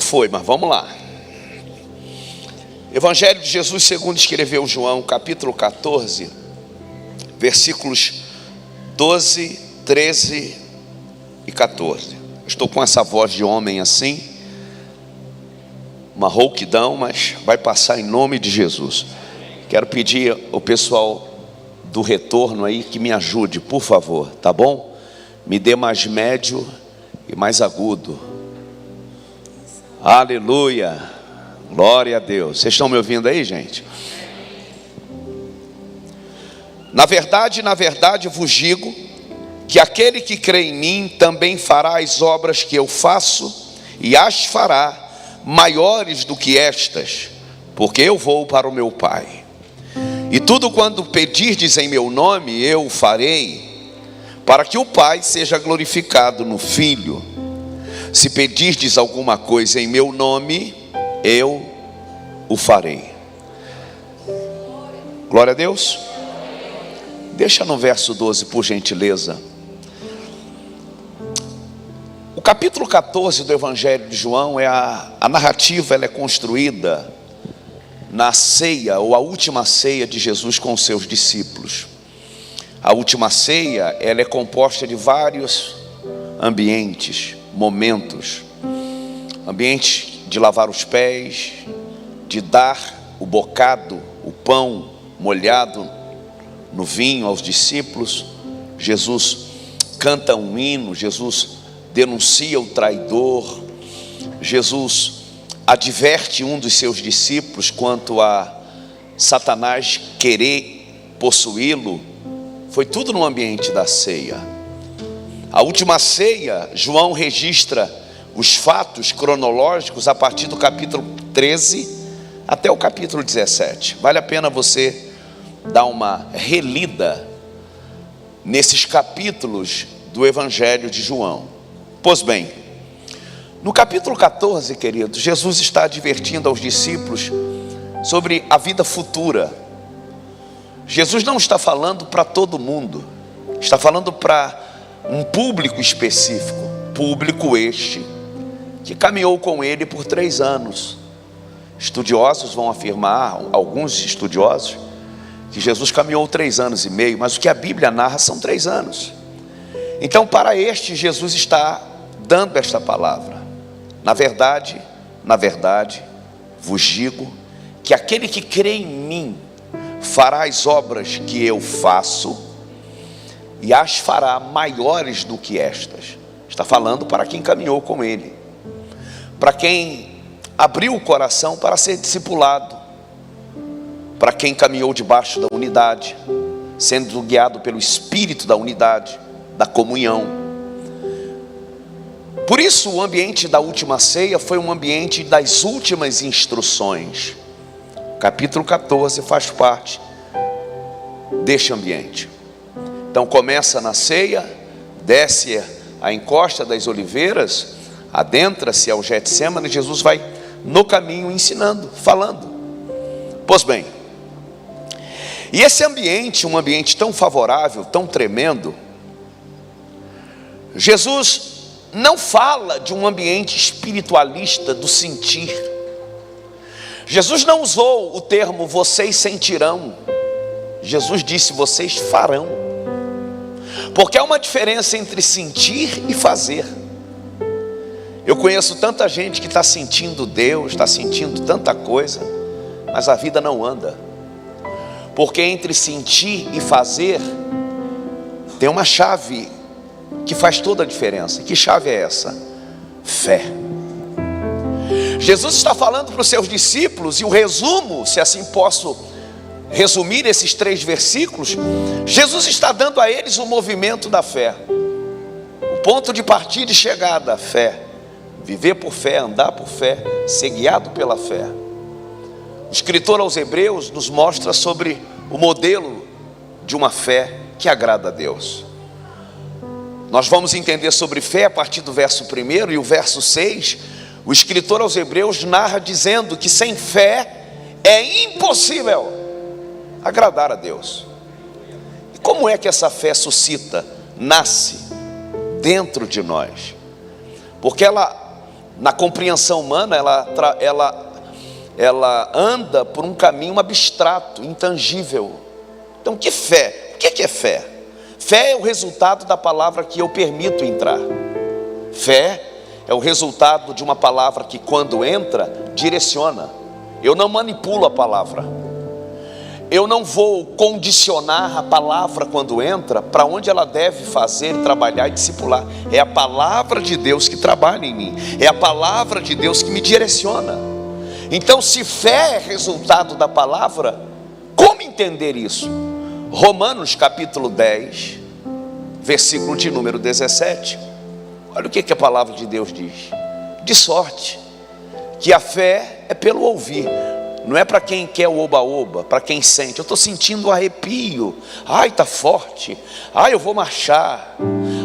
foi, mas vamos lá. Evangelho de Jesus segundo escreveu João, capítulo 14, versículos 12, 13 e 14. Estou com essa voz de homem assim, uma rouquidão, mas vai passar em nome de Jesus. Quero pedir ao pessoal do retorno aí que me ajude, por favor, tá bom? Me dê mais médio e mais agudo. Aleluia, glória a Deus. Vocês estão me ouvindo aí, gente? Na verdade vos digo que aquele que crê em mim também fará as obras que eu faço, e as fará maiores do que estas, porque eu vou para o meu Pai. E tudo quanto pedirdes em meu nome, eu farei, para que o Pai seja glorificado no Filho. Se pedirdes alguma coisa em meu nome, eu o farei. Glória a Deus. Deixa no verso 12, por gentileza. O capítulo 14 do Evangelho de João a narrativa, ela é construída na ceia, ou a última ceia de Jesus com os seus discípulos. A última ceia, ela é composta de vários ambientes, momentos. Ambiente de lavar os pés, de dar o bocado, o pão molhado no vinho aos discípulos. Jesus canta um hino, Jesus denuncia o traidor, Jesus adverte um dos seus discípulos quanto a Satanás querer possuí-lo. Foi tudo no ambiente da ceia. A última ceia, João registra os fatos cronológicos a partir do capítulo 13 até o capítulo 17. Vale a pena você dar uma relida nesses capítulos do Evangelho de João. Pois bem, no capítulo 14, queridos, Jesus está advertindo aos discípulos sobre a vida futura. Jesus não está falando para todo mundo, está falando para um público específico, público este que caminhou com ele por 3 anos. Estudiosos vão afirmar, alguns estudiosos, que Jesus caminhou 3 anos e meio, mas o que a Bíblia narra são 3 anos. Então, para este, Jesus está dando esta palavra. Na verdade, vos digo que aquele que crê em mim fará as obras que eu faço, e as fará maiores do que estas. Está falando para quem caminhou com ele, para quem abriu o coração para ser discipulado, para quem caminhou debaixo da unidade, sendo guiado pelo Espírito da unidade, da comunhão. Por isso o ambiente da última ceia foi um ambiente das últimas instruções. O capítulo 14 faz parte deste ambiente. Então começa na ceia, desce a encosta das oliveiras, adentra-se ao Getsêmani, Jesus vai no caminho ensinando, falando. Pois bem, e esse ambiente, um ambiente tão favorável, tão tremendo, Jesus não fala de um ambiente espiritualista do sentir. Jesus não usou o termo vocês sentirão. Jesus disse vocês farão. Porque há uma diferença entre sentir e fazer. Eu conheço tanta gente que está sentindo Deus, está sentindo tanta coisa, mas a vida não anda. Porque entre sentir e fazer tem uma chave que faz toda a diferença. Que chave é essa? Fé. Jesus está falando para os seus discípulos, e o resumo, se assim posso resumir esses 3 versículos, Jesus está dando a eles o movimento da fé, o ponto de partida e chegada, a fé. Viver por fé, andar por fé, ser guiado pela fé. O escritor aos Hebreus nos mostra sobre o modelo de uma fé que agrada a Deus. Nós vamos entender sobre fé a partir do verso 1 e o verso 6. O escritor aos Hebreus narra dizendo que sem fé é impossível agradar a Deus. E como é que essa fé suscita, nasce dentro de nós? Porque ela na compreensão humana, ela anda por um caminho abstrato, intangível. Então, que fé? O que é fé? Fé é o resultado da palavra que eu permito entrar. Fé é o resultado de uma palavra que, quando entra, direciona. Eu não manipulo a palavra. Eu não vou condicionar a palavra quando entra para onde ela deve fazer, trabalhar e discipular. É a palavra de Deus que trabalha em mim. É a palavra de Deus que me direciona. Então, se fé é resultado da palavra, como entender isso? Romanos capítulo 10, versículo de número 17. Olha o que a palavra de Deus diz. De sorte que a fé é pelo ouvir. Não é para quem quer o oba-oba, para quem sente. Eu estou sentindo um arrepio. Ai, está forte. Ai, eu vou marchar.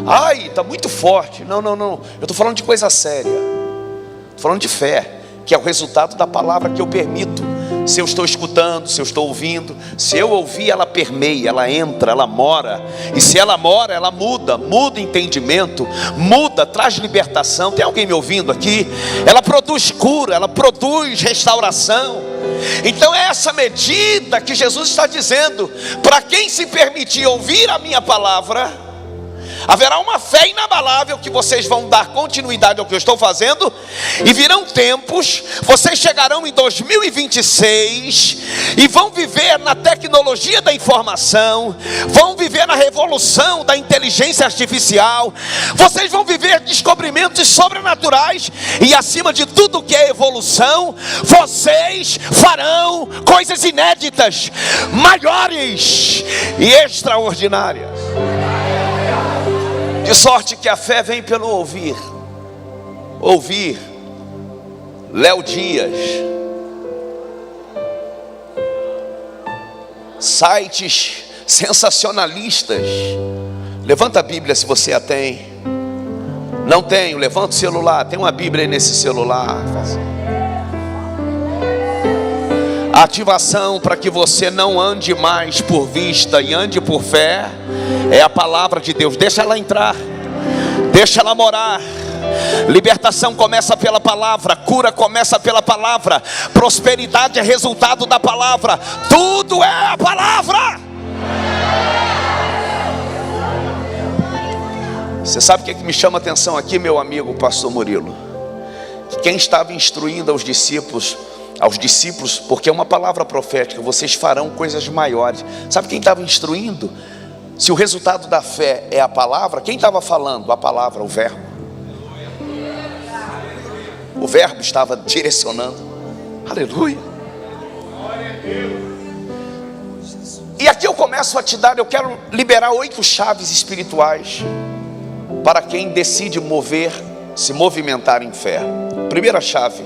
Ai, está muito forte. Não. Eu estou falando de coisa séria. Estou falando de fé, que é o resultado da palavra que eu permito. Se eu estou escutando, se eu estou ouvindo. Se eu ouvir, ela permeia, ela entra, ela mora. E se ela mora, ela muda entendimento, muda, traz libertação. Tem alguém me ouvindo aqui? Ela produz cura, ela produz restauração. Então é essa medida que Jesus está dizendo: para quem se permitir ouvir a minha palavra, haverá uma fé inabalável que vocês vão dar continuidade ao que eu estou fazendo. E virão tempos, vocês chegarão em 2026 e vão viver na tecnologia da informação, vão viver na revolução da inteligência artificial, vocês vão viver descobrimentos sobrenaturais. E acima de tudo que é evolução, vocês farão coisas inéditas, maiores e extraordinárias. De sorte que a fé vem pelo ouvir. Ouvir. Léo Dias. Sites sensacionalistas. Levanta a Bíblia se você a tem. Não tenho, levanta o celular. Tem uma Bíblia aí nesse celular. A ativação para que você não ande mais por vista e ande por fé é a palavra de Deus. Deixa ela entrar, deixa ela morar. Libertação começa pela palavra, cura começa pela palavra, prosperidade é resultado da palavra. Tudo é a palavra. Você sabe o que me chama a atenção aqui, meu amigo pastor Murilo? Que quem estava instruindo aos discípulos, porque é uma palavra profética, vocês farão coisas maiores. Sabe quem estava instruindo? Se o resultado da fé é a palavra, quem estava falando? A palavra, o verbo. O verbo estava direcionando. Aleluia. E aqui eu começo a te dar, eu quero liberar 8 chaves espirituais para quem decide se movimentar em fé. Primeira chave: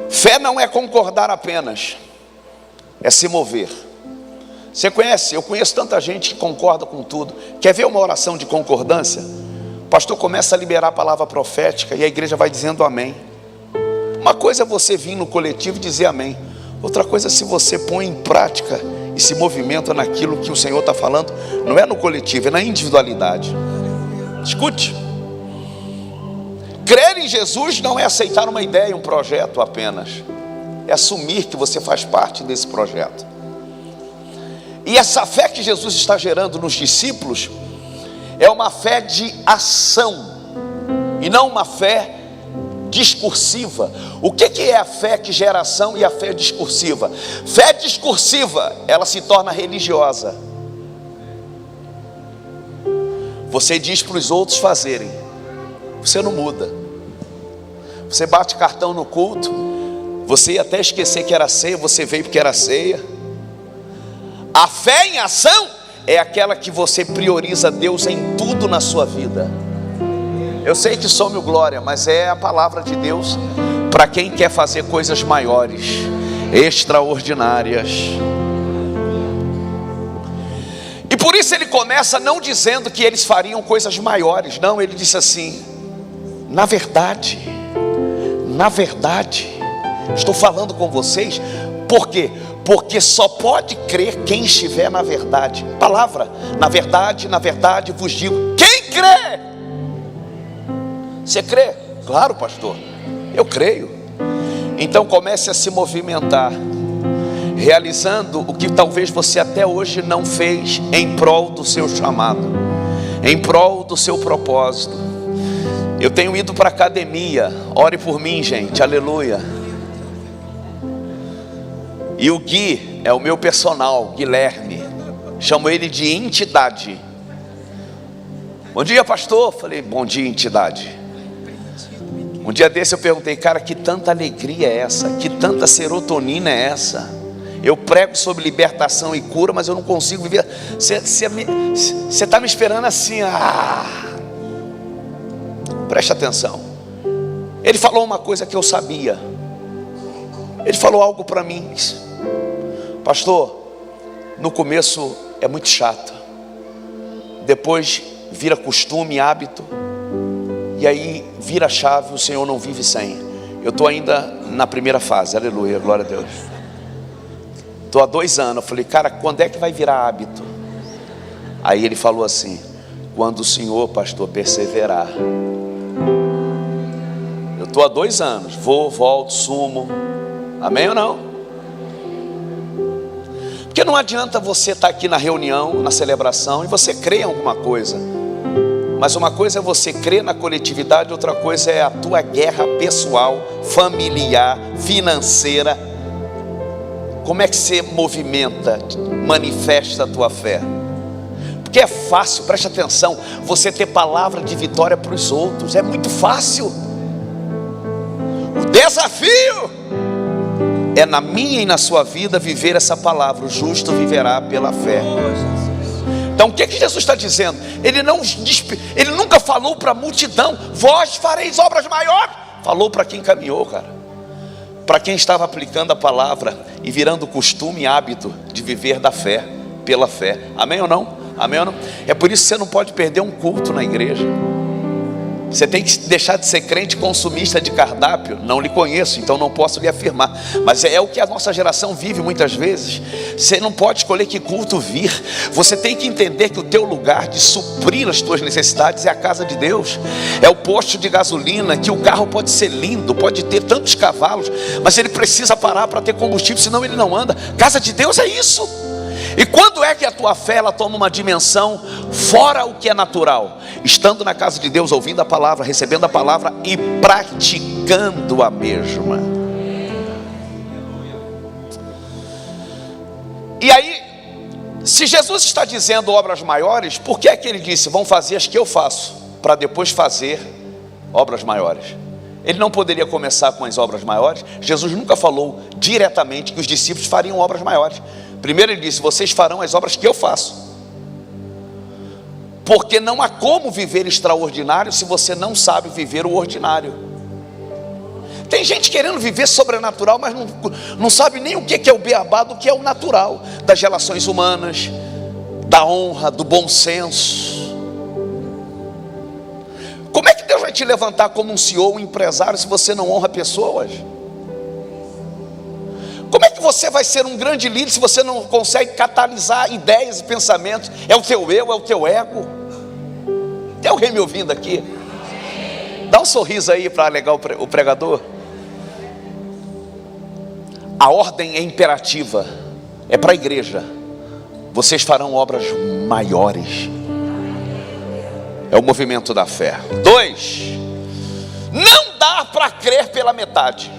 fé não é concordar apenas, é se mover. Você conhece? Eu conheço tanta gente que concorda com tudo. Quer ver uma oração de concordância? O pastor começa a liberar a palavra profética e a igreja vai dizendo amém. Uma coisa é você vir no coletivo e dizer amém. Outra coisa é se você põe em prática e se movimenta naquilo que o Senhor está falando. Não é no coletivo, é na individualidade. Escute. Crer em Jesus não é aceitar uma ideia, um projeto apenas. É assumir que você faz parte desse projeto. E essa fé que Jesus está gerando nos discípulos é uma fé de ação e não uma fé discursiva. O que é a fé que gera ação e a fé discursiva? Fé discursiva, ela se torna religiosa. Você diz para os outros fazerem, você não muda. Você bate cartão no culto, você ia até esquecer que era ceia, você veio porque era ceia. A fé em ação é aquela que você prioriza Deus em tudo na sua vida. Eu sei que some o glória, mas é a palavra de Deus para quem quer fazer coisas maiores, extraordinárias. E por isso ele começa não dizendo que eles fariam coisas maiores. Não, ele disse assim: na verdade, estou falando com vocês. Por quê? Porque só pode crer quem estiver na verdade. Palavra, na verdade vos digo. Quem crê Você crê? Claro, pastor, eu creio. Então comece a se movimentar, realizando o que talvez você até hoje não fez em prol do seu chamado, em prol do seu propósito. Eu tenho ido para a academia, ore por mim, gente, aleluia. E o Gui é o meu personal, Guilherme, chamo ele de entidade. Bom dia, pastor. Falei, bom dia, entidade. Um dia desse eu perguntei, cara, que tanta alegria é essa? Que tanta serotonina é essa? Eu prego sobre libertação e cura, mas eu não consigo viver. Você está me esperando assim, preste atenção. Ele falou uma coisa que eu sabia. Ele falou algo para mim. Pastor, no começo é muito chato, depois vira costume, hábito, e aí vira chave, o Senhor não vive sem. Eu estou ainda na primeira fase, aleluia, glória a Deus. Estou há 2 anos, eu falei, cara, quando é que vai virar hábito? Aí ele falou assim, quando o Senhor, pastor, perseverar. Eu estou há 2 anos, vou, volto, sumo, amém ou não? Porque não adianta você estar aqui na reunião, na celebração, e você crê em alguma coisa. Mas uma coisa é você crer na coletividade, outra coisa é a tua guerra pessoal, familiar, financeira. Como é que você movimenta, manifesta a tua fé? Porque é fácil, preste atenção, você ter palavra de vitória para os outros, é muito fácil. O desafio é na minha e na sua vida viver essa palavra, o justo viverá pela fé. Então o que Jesus está dizendo? Ele nunca falou para a multidão, vós fareis obras maiores. Falou para quem caminhou, cara, para quem estava aplicando a palavra e virando costume e hábito de viver da fé, pela fé, amém ou não? Amém ou não? É por isso que você não pode perder um culto na igreja. Você tem que deixar de ser crente consumista de cardápio. Não lhe conheço, então não posso lhe afirmar, mas é o que a nossa geração vive muitas vezes. Você não pode escolher que culto vir. Você tem que entender que o teu lugar de suprir as tuas necessidades é a casa de Deus, é o posto de gasolina. Que o carro pode ser lindo, pode ter tantos cavalos, mas ele precisa parar para ter combustível, senão ele não anda. Casa de Deus é isso. E quando é que a tua fé ela toma uma dimensão fora o que é natural? Estando na casa de Deus, ouvindo a palavra, recebendo a palavra e praticando a mesma. E aí, se Jesus está dizendo obras maiores, por que é que ele disse, vão fazer as que eu faço, para depois fazer obras maiores? Ele não poderia começar com as obras maiores? Jesus nunca falou diretamente que os discípulos fariam obras maiores. Primeiro ele disse, vocês farão as obras que eu faço. Porque não há como viver extraordinário se você não sabe viver o ordinário. Tem gente querendo viver sobrenatural, mas não sabe nem o que é o beabá do que é o natural, das relações humanas, da honra, do bom senso. Como é que Deus vai te levantar como um CEO, um empresário, se você não honra pessoas? Como é que você vai ser um grande líder se você não consegue catalisar ideias e pensamentos? É o teu eu, é o teu ego. Tem alguém me ouvindo aqui? Dá um sorriso aí para alegar o pregador. A ordem é imperativa, é para a igreja. Vocês farão obras maiores. É o movimento da fé. 2, não dá para crer pela metade.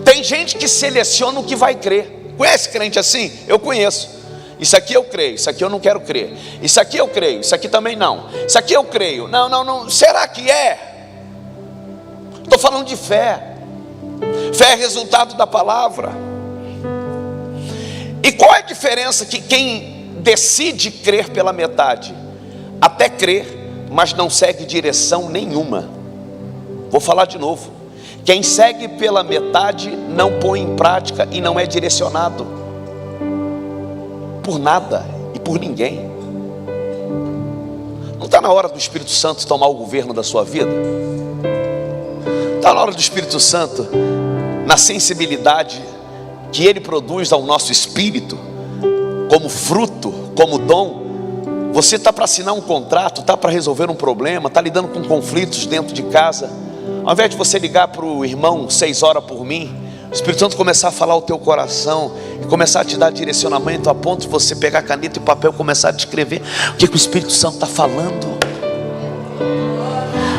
Tem gente que seleciona o que vai crer. Conhece crente assim? Eu conheço. Isso aqui eu creio, isso aqui eu não quero crer. Isso aqui eu creio, isso aqui também não. Isso aqui eu creio, não. Será que é? Estou falando de fé. Fé é resultado da palavra. E qual é a diferença que quem decide crer pela metade, até crer, mas não segue direção nenhuma? Vou falar de novo. Quem segue pela metade não põe em prática e não é direcionado por nada e por ninguém. Não está na hora do Espírito Santo tomar o governo da sua vida? Está na hora do Espírito Santo, na sensibilidade que Ele produz ao nosso espírito, como fruto, como dom, Você está para assinar um contrato, está para resolver um problema, está lidando com conflitos dentro de casa. Ao invés de você ligar para o irmão 6 horas por mim, o Espírito Santo começar a falar ao teu coração e começar a te dar direcionamento, a ponto de você pegar caneta e papel e começar a descrever o que o Espírito Santo está falando.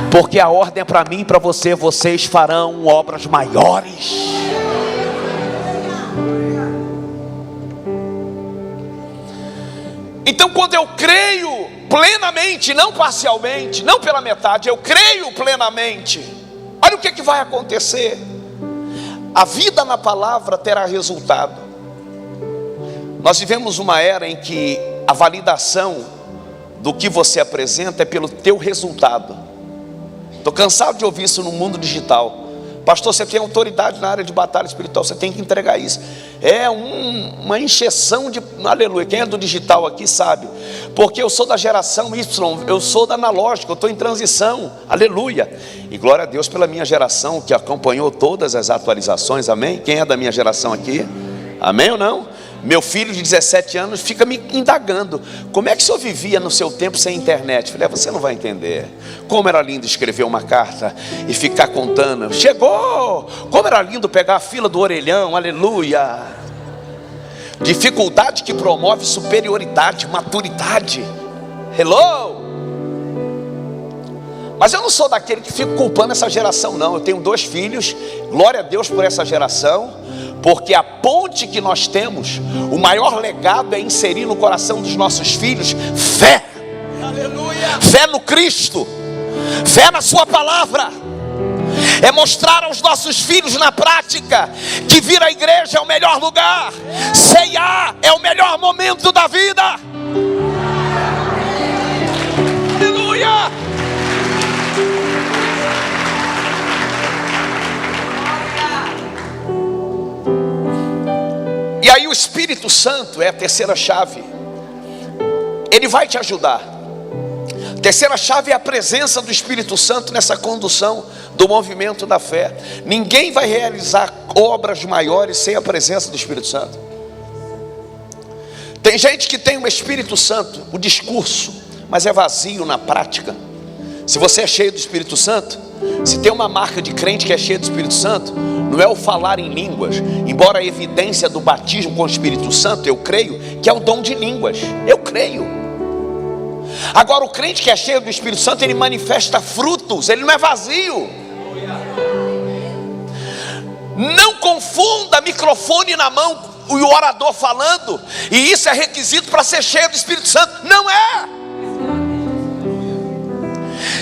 Porque a ordem é para mim e para você: vocês farão obras maiores. Então, quando eu creio plenamente, não parcialmente, não pela metade, eu creio plenamente, olha o que vai acontecer. A vida na palavra terá resultado. Nós vivemos uma era em que a validação do que você apresenta é pelo teu resultado. Estou cansado de ouvir isso no mundo digital. Pastor, você tem autoridade na área de batalha espiritual, você tem que entregar isso. É uma encheção de... Aleluia, quem é do digital aqui sabe. Porque eu sou da geração Y, eu sou da analógica, eu estou em transição. Aleluia. E glória a Deus pela minha geração, que acompanhou todas as atualizações, amém? Quem é da minha geração aqui? Amém ou não? Meu filho de 17 anos fica me indagando: como é que o senhor vivia no seu tempo sem internet? Eu falei: você não vai entender. Como era lindo escrever uma carta e ficar contando: chegou! Como era lindo pegar a fila do orelhão, aleluia. Dificuldade que promove superioridade, maturidade. Hello! Mas eu não sou daquele que fica culpando essa geração, não. Eu tenho 2 filhos, glória a Deus por essa geração. Porque a ponte que nós temos, o maior legado é inserir no coração dos nossos filhos fé. Aleluia. Fé no Cristo, fé na sua palavra. É mostrar aos nossos filhos na prática que vir à igreja é o melhor lugar, ceiar é o melhor momento da vida. Aleluia. E aí o Espírito Santo é a terceira chave. Ele vai te ajudar. A terceira chave é a presença do Espírito Santo nessa condução do movimento da fé. Ninguém vai realizar obras maiores sem a presença do Espírito Santo. Tem gente que tem o Espírito Santo, o discurso, mas é vazio na prática. Se você é cheio do Espírito Santo, se tem uma marca de crente que é cheio do Espírito Santo, não é o falar em línguas. Embora a evidência do batismo com o Espírito Santo, eu creio que é o dom de línguas. Eu creio. Agora o crente que é cheio do Espírito Santo, ele manifesta frutos, ele não é vazio. Não confunda microfone na mão e o orador falando, e isso é requisito para ser cheio do Espírito Santo. Não é.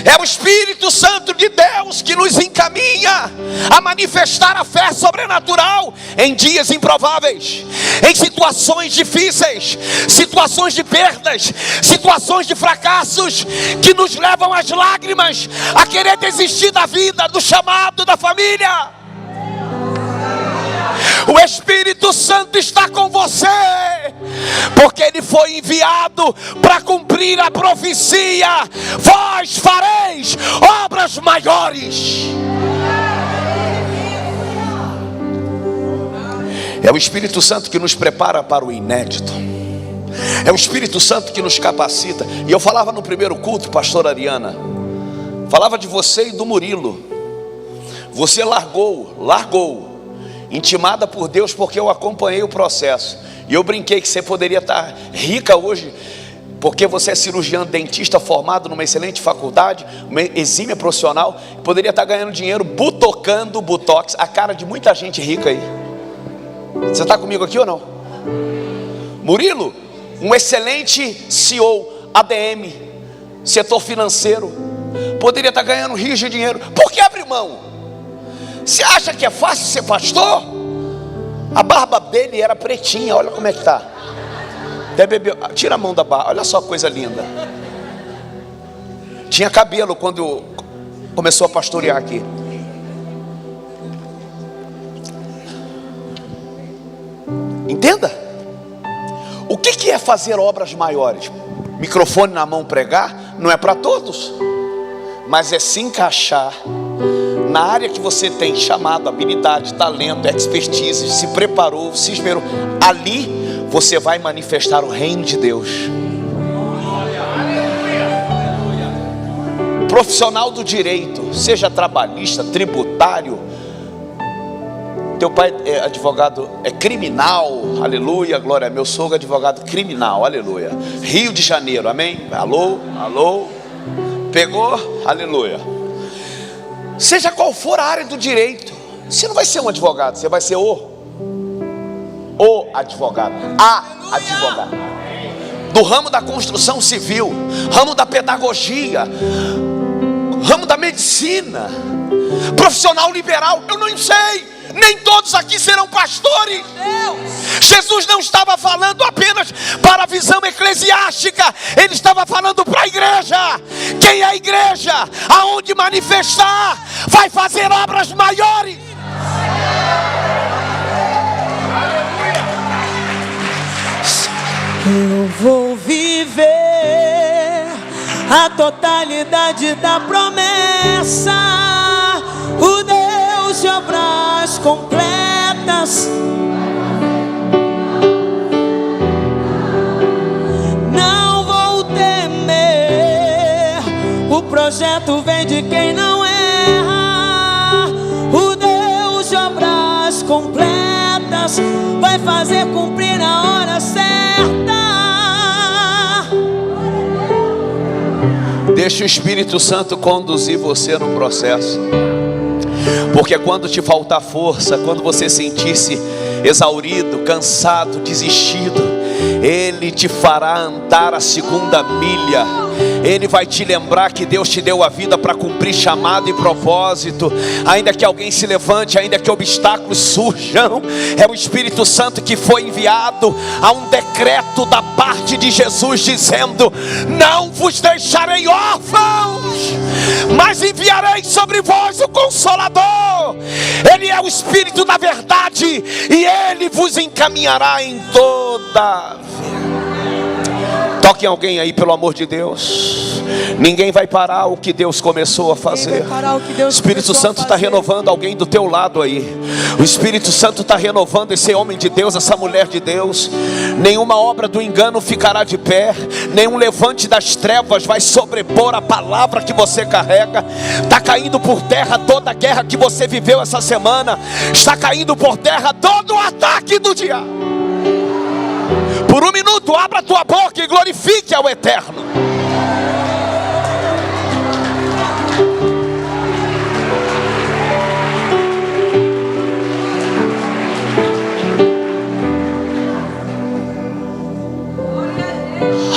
É o Espírito Santo de Deus que nos encaminha a manifestar a fé sobrenatural em dias improváveis, em situações difíceis, situações de perdas, situações de fracassos que nos levam às lágrimas, a querer desistir da vida, do chamado, da família. O Espírito Santo está com você, porque ele foi enviado para cumprir a profecia: vós fareis obras maiores. É o Espírito Santo que nos prepara para o inédito. É o Espírito Santo que nos capacita. E eu falava no primeiro culto, pastor Ariana, falava de você e do Murilo. Você largou, intimada por Deus, porque eu acompanhei o processo. E eu brinquei que você poderia estar rica hoje, porque você é cirurgião dentista formado numa excelente faculdade, uma exímia profissional, poderia estar ganhando dinheiro butocando botox a cara de muita gente rica aí. Você está comigo aqui ou não? Murilo, um excelente CEO, ADM, setor financeiro, poderia estar ganhando rios de dinheiro. Por que abrir mão? Você acha que é fácil ser pastor? A barba dele era pretinha, olha como é que está. Até bebeu, tira a mão da barba, olha só que coisa linda. Tinha cabelo quando começou a pastorear aqui. Entenda. O que é fazer obras maiores? Microfone na mão, pregar, não é para todos, mas é se encaixar na área que você tem chamado, habilidade, talento, expertise, se preparou, se esmerou. Ali você vai manifestar o reino de Deus. Profissional do direito, seja trabalhista, tributário. Teu pai é advogado, é criminal, aleluia, glória. Meu sogro é advogado criminal, aleluia. Rio de Janeiro, amém? Alô, alô. Pegou? Aleluia. Seja qual for a área do direito, você não vai ser um advogado, você vai ser o advogado, a advogada. Do ramo da construção civil, ramo da pedagogia, ramo da medicina, profissional liberal, eu não sei. Nem todos aqui serão pastores. Jesus não estava falando apenas para a visão eclesiástica, Ele estava falando para a igreja. Quem é a igreja? Aonde manifestar, vai fazer obras maiores. Eu vou viver a totalidade da promessa, o Deus de obras completas. Não vou temer, o projeto vem de quem não erra. O Deus de obras completas vai fazer cumprir na hora certa. Deixa o Espírito Santo conduzir você no processo. Porque quando te faltar força, quando você sentir-se exaurido, cansado, desistido, Ele te fará andar a segunda milha. Ele vai te lembrar que Deus te deu a vida para cumprir chamado e propósito. Ainda que alguém se levante, ainda que obstáculos surjam, é o Espírito Santo que foi enviado a um decreto da parte de Jesus, dizendo: não vos deixarei órfãos, mas enviarei sobre vós o Consolador. Ele é o Espírito da verdade, e Ele vos encaminhará em toda a vida. Toque em alguém aí, pelo amor de Deus. Ninguém vai parar o que Deus começou a fazer. O Espírito Santo está renovando alguém do teu lado aí. O Espírito Santo está renovando esse homem de Deus, essa mulher de Deus. Nenhuma obra do engano ficará de pé. Nenhum levante das trevas vai sobrepor a palavra que você carrega. Está caindo por terra toda a guerra que você viveu essa semana. Está caindo por terra todo o ataque do diabo. Por um minuto, abra a tua boca e glorifique ao Eterno.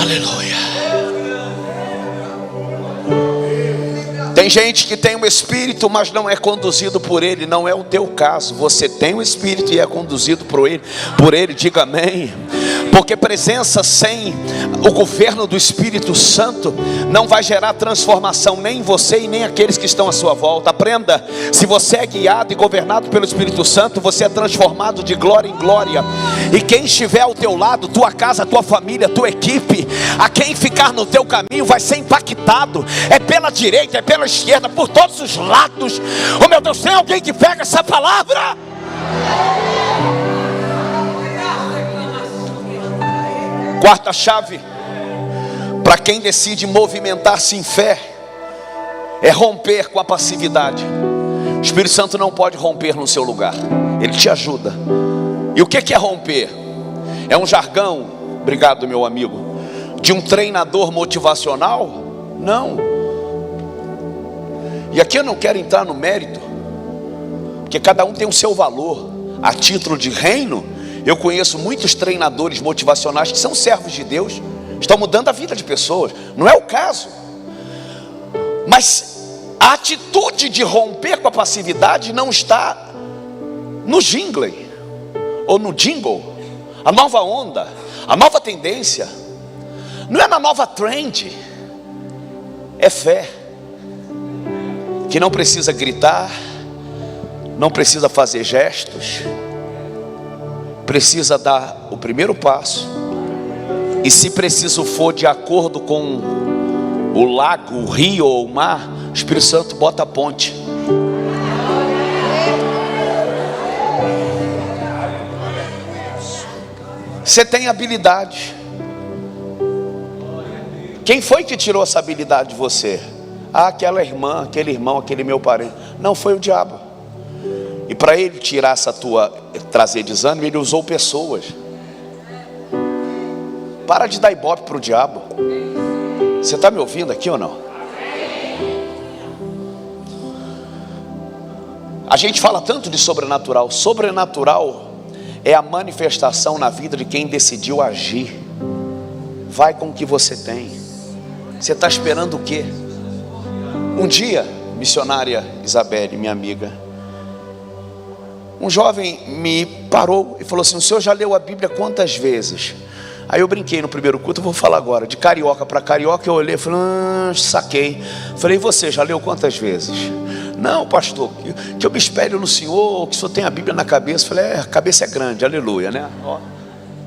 Aleluia. Tem gente que tem um espírito, mas não é conduzido por ele. Não é o teu caso. Você tem um espírito e é conduzido por ele, diga amém. Porque presença sem o governo do Espírito Santo não vai gerar transformação nem em você e nem aqueles que estão à sua volta. Aprenda, se você é guiado e governado pelo Espírito Santo, você é transformado de glória em glória. E quem estiver ao teu lado, tua casa, tua família, tua equipe, a quem ficar no teu caminho vai ser impactado. É pela direita, é pela esquerda, por todos os lados. Oh meu Deus, tem alguém que pega essa palavra? Quarta chave para quem decide movimentar-se em fé é romper com a passividade. O Espírito Santo não pode romper no seu lugar, ele te ajuda. E o que é romper? É um jargão, obrigado meu amigo, de um treinador motivacional? Não. E aqui eu não quero entrar no mérito, porque cada um tem o seu valor. A título de reino, eu conheço muitos treinadores motivacionais que são servos de Deus, estão mudando a vida de pessoas. Não é o caso. Mas a atitude de romper com a passividade não está no jingle ou no jingle, a nova onda, a nova tendência. Não é na nova trend. É fé, que não precisa gritar, não precisa fazer gestos, precisa dar o primeiro passo. E se preciso for de acordo com o lago, o rio ou o mar, o Espírito Santo bota a ponte. Você tem habilidade. Quem foi que tirou essa habilidade de você? aquela irmã, aquele irmão, aquele meu parente. Não, foi o diabo. E para ele tirar trazer desânimo, ele usou pessoas. Para de dar ibope para o diabo. Você está me ouvindo aqui ou não? A gente fala tanto de sobrenatural. Sobrenatural é a manifestação na vida de quem decidiu agir. Vai com o que você tem. Você está esperando o quê? Um dia, missionária Isabelle, minha amiga, um jovem me parou e falou assim: o senhor já leu a Bíblia quantas vezes? Aí eu brinquei no primeiro culto, eu vou falar agora. De carioca para carioca eu olhei e falei: saquei. Falei: e você já leu quantas vezes? Não, pastor, que eu me espelho no senhor, que o senhor tem a Bíblia na cabeça. Falei: a cabeça é grande, aleluia, né? Ó,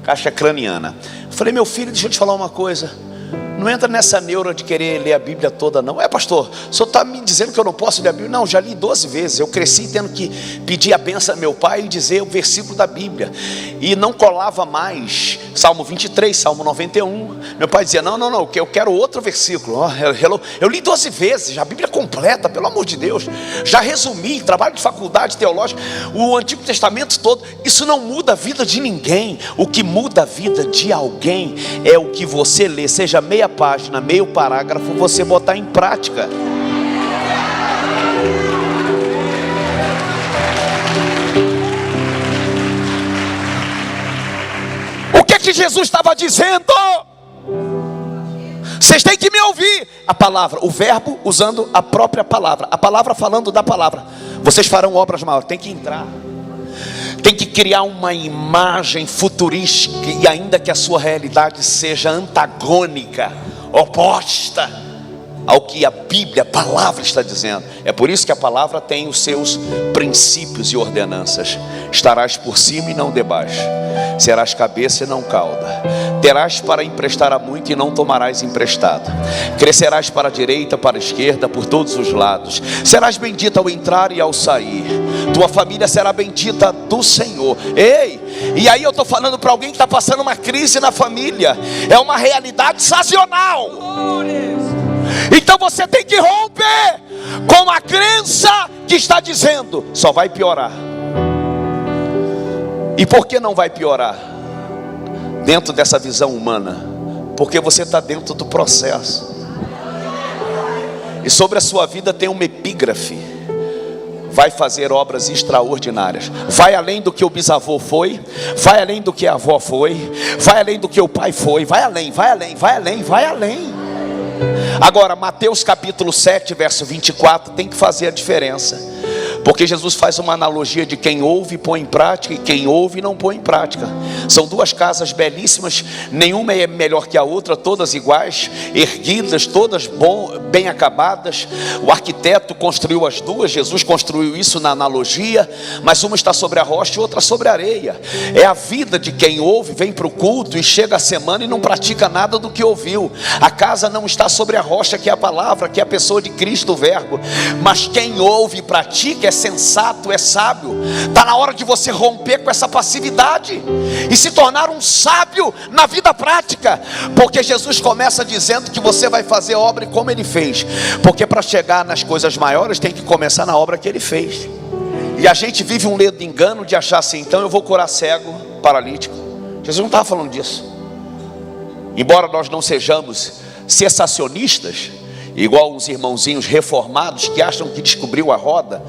caixa craniana. Falei: meu filho, deixa eu te falar uma coisa. Não entra nessa neura de querer ler a Bíblia toda não. Pastor, o senhor está me dizendo que eu não posso ler a Bíblia? Não, já li 12 vezes. Eu cresci tendo que pedir a bênção a meu pai e dizer o versículo da Bíblia. E não colava mais Salmo 23, Salmo 91. Meu pai dizia: não, eu quero outro versículo. Eu li 12 vezes, a Bíblia completa, pelo amor de Deus. Já resumi, trabalho de faculdade teológica, o Antigo Testamento todo. Isso não muda a vida de ninguém. O que muda a vida de alguém é o que você lê, seja meia página, meio parágrafo, você botar em prática. O que Jesus estava dizendo? Vocês têm que me ouvir. A palavra, o verbo usando a própria palavra, a palavra falando da palavra. Vocês farão obras maiores. Tem que entrar. Tem que criar uma imagem futurística, e ainda que a sua realidade seja antagônica, oposta ao que a Bíblia, a palavra está dizendo. É por isso que a palavra tem os seus princípios e ordenanças. Estarás por cima e não debaixo, serás cabeça e não cauda, terás para emprestar a muito e não tomarás emprestado, crescerás para a direita, para a esquerda, por todos os lados, serás bendita ao entrar e ao sair, tua família será bendita do Senhor. Ei, e aí eu estou falando para alguém que está passando uma crise na família. É uma realidade sazonal. Então você tem que romper com a crença que está dizendo: só vai piorar. E por que não vai piorar? Dentro dessa visão humana, porque você está dentro do processo. E sobre a sua vida tem uma epígrafe: vai fazer obras extraordinárias. Vai além do que o bisavô foi, vai além do que a avó foi, vai além do que o pai foi, vai além, vai além, vai além, vai além. Agora, Mateus capítulo 7, verso 24, tem que fazer a diferença. Porque Jesus faz uma analogia de quem ouve e põe em prática, e quem ouve e não põe em prática. São duas casas belíssimas, nenhuma é melhor que a outra, todas iguais, erguidas, todas bem acabadas. O arquiteto construiu as duas, Jesus construiu isso na analogia, mas uma está sobre a rocha e outra sobre a areia. É a vida de quem ouve, vem para o culto e chega a semana e não pratica nada do que ouviu. A casa não está sobre a rocha, que é a palavra, que é a pessoa de Cristo, o verbo. Mas quem ouve e pratica é sensato, é sábio. Está na hora de você romper com essa passividade e se tornar um sábio na vida prática. Porque Jesus começa dizendo que você vai fazer obra como Ele fez. Porque para chegar nas coisas maiores tem que começar na obra que Ele fez. E a gente vive um ledo engano de achar assim: então eu vou curar cego, paralítico. Jesus não estava falando disso. Embora nós não sejamos cessacionistas, igual os irmãozinhos reformados que acham que descobriu a roda.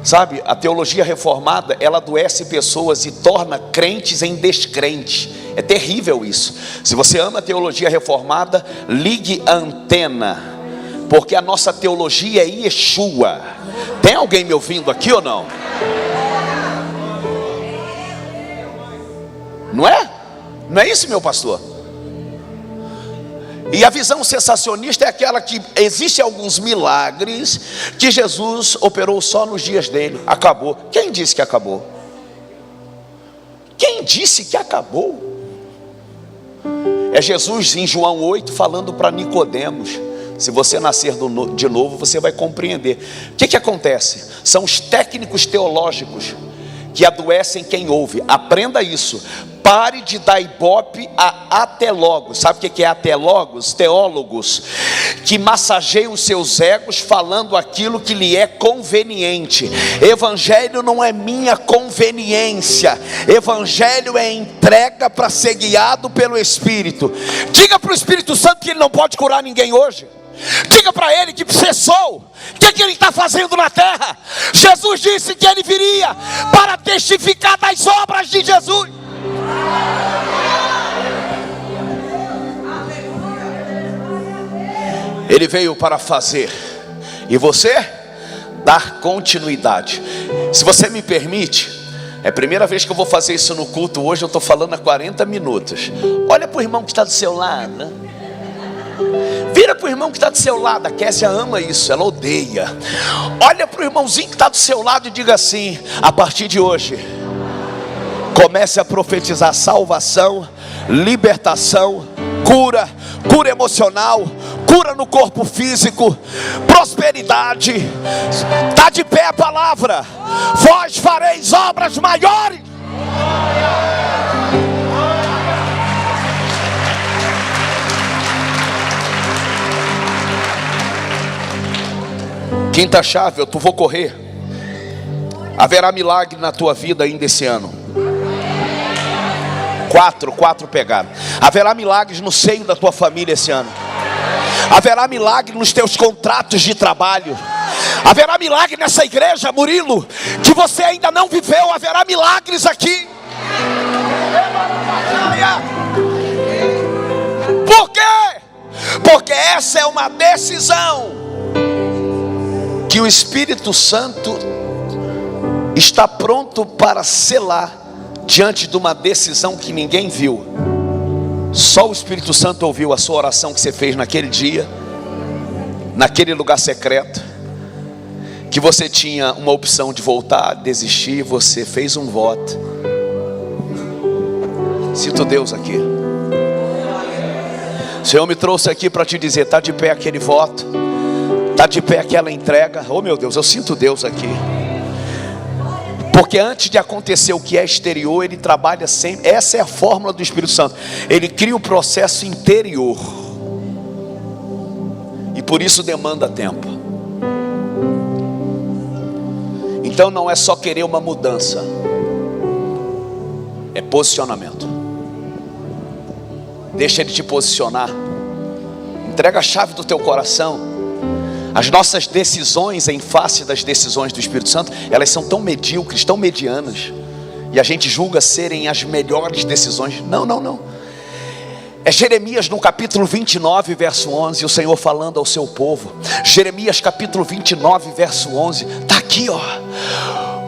Sabe, a teologia reformada, ela adoece pessoas e torna crentes em descrentes. É terrível isso. Se você ama a teologia reformada, ligue a antena, porque a nossa teologia é Yeshua. Tem alguém me ouvindo aqui ou não? Não é? Não é isso, meu pastor? E a visão sensacionista é aquela que existem alguns milagres que Jesus operou só nos dias dele. Acabou. Quem disse que acabou? Quem disse que acabou? É Jesus em João 8 falando para Nicodemos: se você nascer de novo, você vai compreender. O que acontece? São os técnicos teológicos que adoecem quem ouve. Aprenda isso. Pare de dar ibope a atelogos. Sabe o que é atelogos? Teólogos que massageiam os seus egos falando aquilo que lhe é conveniente. Evangelho não é minha conveniência. Evangelho é entrega para ser guiado pelo Espírito. Diga para o Espírito Santo que ele não pode curar ninguém hoje. Diga para ele que cessou. O que ele está fazendo na terra? Jesus disse que ele viria para testificar das obras de Jesus. Ele veio para fazer, e você dar continuidade. Se você me permite, é a primeira vez que eu vou fazer isso no culto hoje. Eu estou falando há 40 minutos. Olha para o irmão que está do seu lado. Vira para o irmão que está do seu lado. A Késia ama isso, ela odeia. Olha para o irmãozinho que está do seu lado e diga assim: a partir de hoje, comece a profetizar salvação, libertação, cura, cura emocional, cura no corpo físico, prosperidade. Está de pé a palavra: vós fareis obras maiores. Quinta chave, eu vou correr. Haverá milagre na tua vida ainda esse ano. Quatro pegaram. Haverá milagres no seio da tua família esse ano. Haverá milagre nos teus contratos de trabalho. Haverá milagre nessa igreja, Murilo, que você ainda não viveu. Haverá milagres aqui. Por quê? Porque essa é uma decisão que o Espírito Santo está pronto para selar diante de uma decisão que ninguém viu. Só o Espírito Santo ouviu a sua oração que você fez naquele dia, naquele lugar secreto, que você tinha uma opção de voltar, desistir. Você fez um voto. Sinto Deus aqui. O Senhor me trouxe aqui para te dizer: está de pé aquele voto, está de pé aquela entrega. Oh meu Deus, eu sinto Deus aqui. Porque antes de acontecer o que é exterior, Ele trabalha sempre. Essa é a fórmula do Espírito Santo. Ele cria o processo interior, e por isso demanda tempo. Então não é só querer uma mudança, é posicionamento. Deixa Ele te posicionar. Entrega a chave do teu coração. As nossas decisões em face das decisões do Espírito Santo, elas são tão medíocres, tão medianas, e a gente julga serem as melhores decisões. Não. É Jeremias no capítulo 29, verso 11, o Senhor falando ao seu povo. Jeremias capítulo 29, verso 11, está aqui, ó.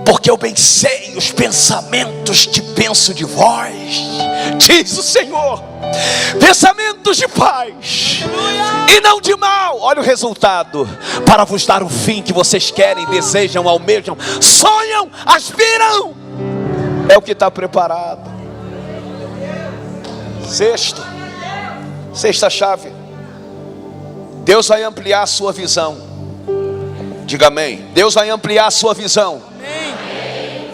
Porque eu bem sei os pensamentos que penso de vós, diz o Senhor, pensamentos de paz e não de mal. Olha o resultado: para vos dar o fim que vocês querem, desejam, almejam, sonham, aspiram. É o que está preparado. Sexta chave: Deus vai ampliar a sua visão. Diga amém. Deus vai ampliar a sua visão. Amém.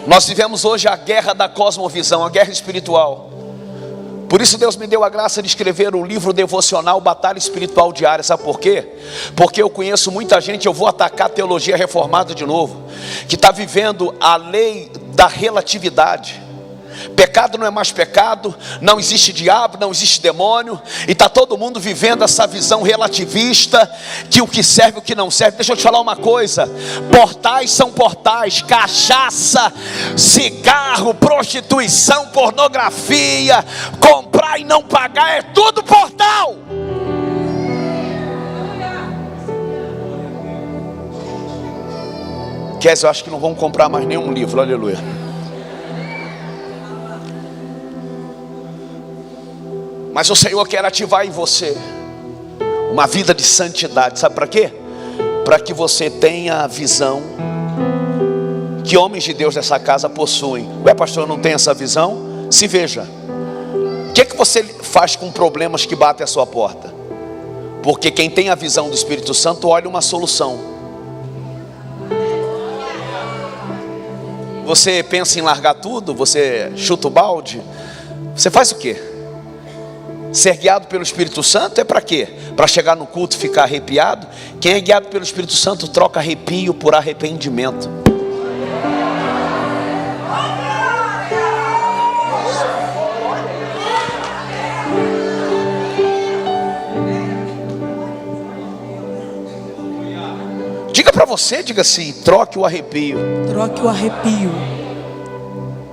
Nós vivemos hoje a guerra da cosmovisão, a guerra espiritual. Por isso Deus me deu a graça de escrever o livro devocional Batalha Espiritual Diária. Sabe por quê? Porque eu conheço muita gente, eu vou atacar a teologia reformada de novo, que está vivendo a lei da relatividade. Pecado não é mais pecado, não existe diabo, não existe demônio, e está todo mundo vivendo essa visão relativista, que o que serve e o que não serve. Deixa eu te falar uma coisa: portais são portais. Cachaça, cigarro, prostituição, pornografia, comprar e não pagar, é tudo portal. Eu acho que não vão comprar mais nenhum livro, aleluia. Mas o Senhor quer ativar em você uma vida de santidade. Sabe para quê? Para que você tenha a visão que homens de Deus dessa casa possuem. Ué, pastor, eu não tenho essa visão? Se veja. O que você faz com problemas que batem à sua porta? Porque quem tem a visão do Espírito Santo olha uma solução. Você pensa em largar tudo? Você chuta o balde? Você faz o quê? Ser guiado pelo Espírito Santo é para quê? Para chegar no culto e ficar arrepiado? Quem é guiado pelo Espírito Santo troca arrepio por arrependimento. Diga para você, diga assim: troque o arrepio. Troque o arrepio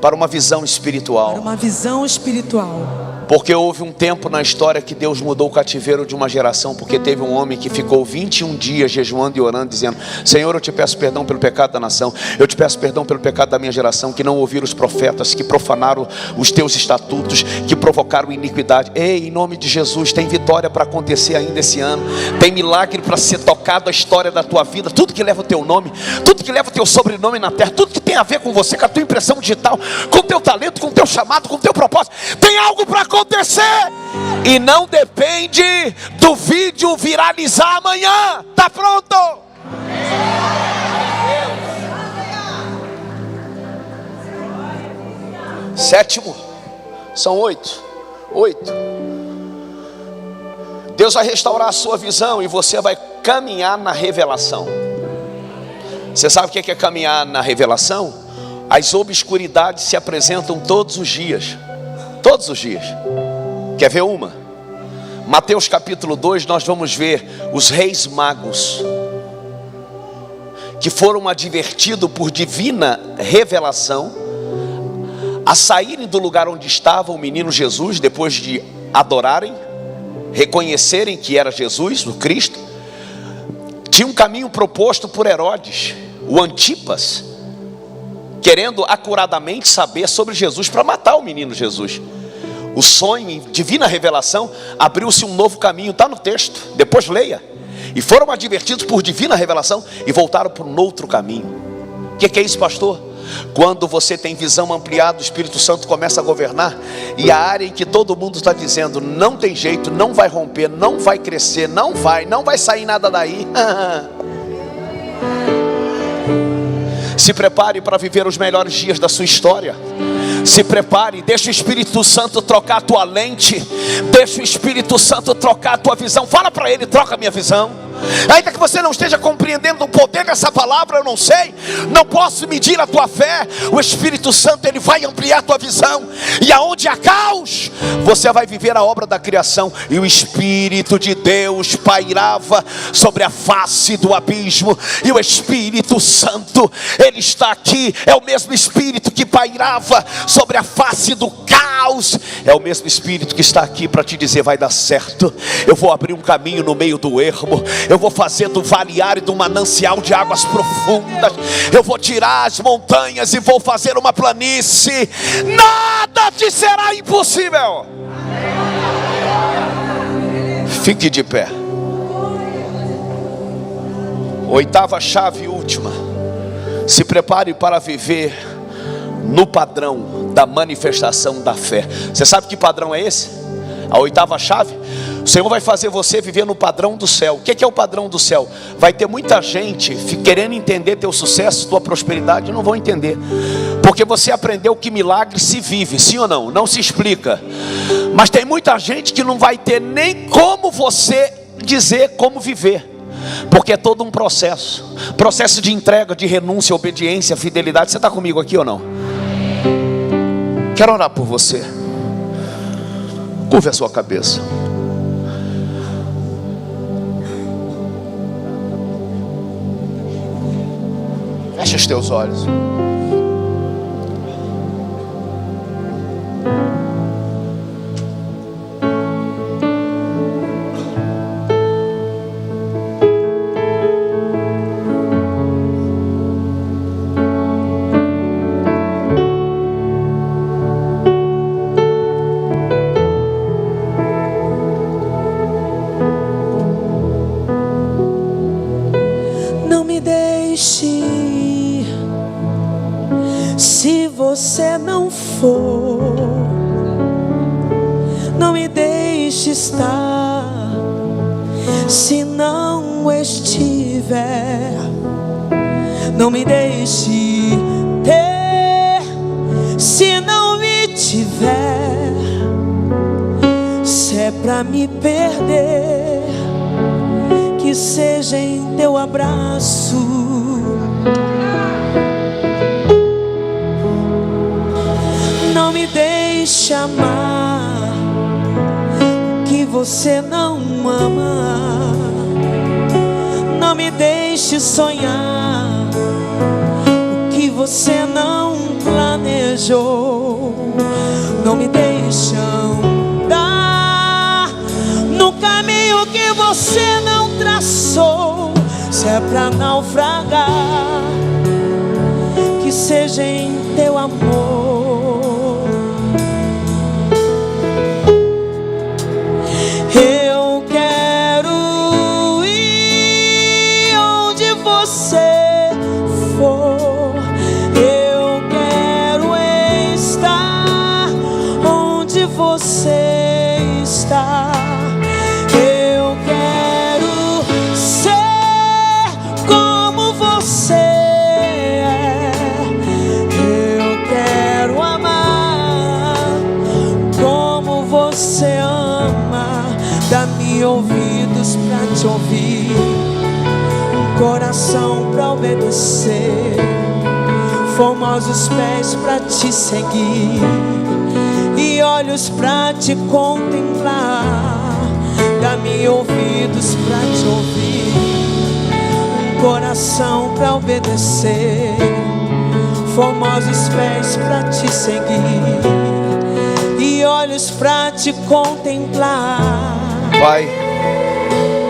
para uma visão espiritual. para uma visão espiritual. Porque houve um tempo na história que Deus mudou o cativeiro de uma geração, porque teve um homem que ficou 21 dias jejuando e orando, dizendo: Senhor, eu te peço perdão pelo pecado da nação, eu te peço perdão pelo pecado da minha geração, que não ouviram os profetas, que profanaram os teus estatutos, que provocaram iniquidade. Ei, em nome de Jesus, tem vitória para acontecer ainda esse ano, tem milagre para ser tocado a história da tua vida. Tudo que leva o teu nome, tudo que leva o teu sobrenome na terra, tudo que tem a ver com você, com a tua impressão digital, com o teu talento, com o teu chamado, com o teu propósito, tem algo para acontecer. E não depende do vídeo viralizar amanhã. Tá pronto? Sétimo, são 8. Deus vai restaurar a sua visão e você vai caminhar na revelação. Você sabe o que é caminhar na revelação? As obscuridades se apresentam todos os dias. Todos os dias. Quer ver uma? Mateus capítulo 2, nós vamos ver os reis magos, que foram advertidos por divina revelação a saírem do lugar onde estava o menino Jesus, depois de adorarem, reconhecerem que era Jesus, o Cristo. Tinha um caminho proposto por Herodes, o Antipas, querendo acuradamente saber sobre Jesus para matar o menino Jesus. O sonho em divina revelação, abriu-se um novo caminho, está no texto, depois leia. E foram advertidos por divina revelação e voltaram para um outro caminho. O que é isso, pastor? Quando você tem visão ampliada, o Espírito Santo começa a governar, e a área em que todo mundo está dizendo: não tem jeito, não vai romper, não vai crescer, não vai sair nada daí. Se prepare para viver os melhores dias da sua história. Se prepare, deixa o Espírito Santo trocar a tua lente, deixa o Espírito Santo trocar a tua visão. Fala para ele: troca a minha visão. Ainda que você não esteja compreendendo o poder dessa palavra, eu não sei, não posso medir a tua fé. O Espírito Santo, ele vai ampliar a tua visão, e aonde há caos, você vai viver a obra da criação. E o Espírito de Deus pairava sobre a face do abismo, e o Espírito Santo, ele está aqui. É o mesmo Espírito que pairava sobre a face do caos, é o mesmo Espírito que está aqui para te dizer: vai dar certo. Eu vou abrir um caminho no meio do ermo, eu vou fazer do vale árido um manancial de águas profundas, eu vou tirar as montanhas e vou fazer uma planície. Nada te será impossível. Fique de pé. Oitava chave e última: se prepare para viver no padrão da manifestação da fé. Você sabe que padrão é esse? A oitava chave: o Senhor vai fazer você viver no padrão do céu. O que é o padrão do céu? Vai ter muita gente querendo entender teu sucesso, tua prosperidade, e não vão entender, porque você aprendeu que milagre se vive, sim ou não? Não se explica. Mas tem muita gente que não vai ter nem como você dizer como viver, porque é todo um processo de entrega, de renúncia, obediência, fidelidade. Você está comigo aqui ou não? Quero orar por você. Curve a sua cabeça. Feche os teus olhos. Se você não for, não me deixe estar. Se não estiver, não me deixe ter. Se não me tiver, pra me perder, que seja em teu abraço. Não me deixe amar o que você não ama. Não me deixe sonhar o que você não planejou. Não me deixe andar no caminho que você não traçou. Se é pra naufragar, que seja em teu amor. Eu quero ir onde você for. Eu quero estar onde você está. Eu quero ser como você é. Eu quero amar como você ama. Dá-me ouvidos pra te ouvir, um coração pra obedecer, formosos pés pra te seguir e olhos pra te contemplar. Dá-me ouvidos pra te ouvir, um coração pra obedecer, formosos pés pra te seguir e olhos pra te contemplar. Pai,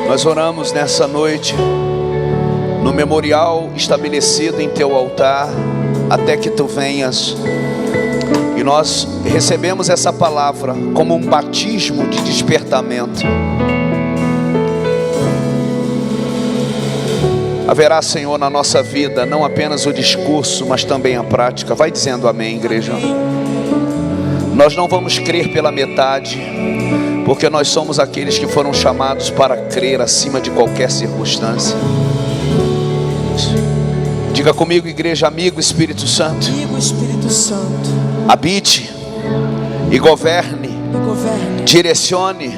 nós oramos nessa noite no memorial estabelecido em teu altar até que tu venhas, e nós recebemos essa palavra como um batismo de despertamento. Haverá, Senhor, na nossa vida não apenas o discurso, mas também a prática. Vai dizendo amém, igreja. Nós não vamos crer pela metade, porque nós somos aqueles que foram chamados para crer acima de qualquer circunstância. Diga comigo, igreja, amigo Espírito Santo. Amigo Espírito Santo, Habite e governe, direcione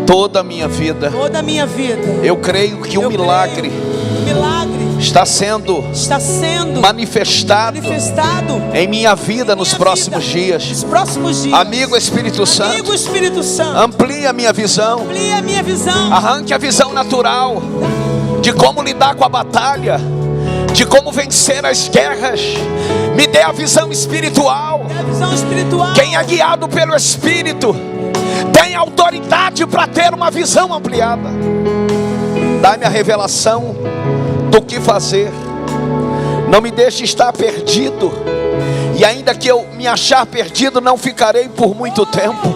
toda a minha vida. toda a minha vida. Eu creio que o milagre está sendo manifestado em minha vida nos próximos dias. Amigo Espírito Santo, amplie a minha visão, arranque a visão natural de como lidar com a batalha, de como vencer as guerras. Me dê a visão espiritual. Quem é guiado pelo Espírito tem autoridade para ter uma visão ampliada. Dá-me a revelação do que fazer. Não me deixe estar perdido, e ainda que eu me achar perdido, não ficarei por muito tempo.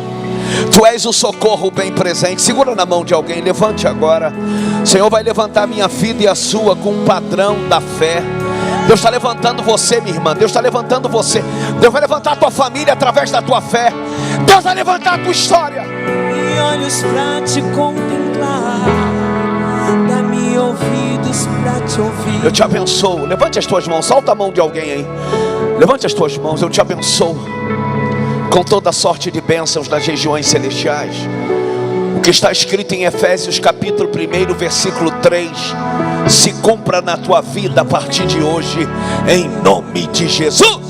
Tu és o socorro bem presente. Segura na mão de alguém, levante agora. O Senhor vai levantar a minha vida e a sua com um padrão da fé. Deus está levantando você, minha irmã. Deus está levantando você. Deus vai levantar a tua família através da tua fé. Deus vai levantar a tua história. E olhos pra te contemplar, dá-me ouvidos pra te ouvir. Eu te abençoo. Levante as tuas mãos. Solta a mão de alguém aí. Levante as tuas mãos. Eu te abençoo com toda sorte de bênçãos nas regiões celestiais. O que está escrito em Efésios capítulo 1, versículo 3, se cumpra na tua vida a partir de hoje, em nome de Jesus.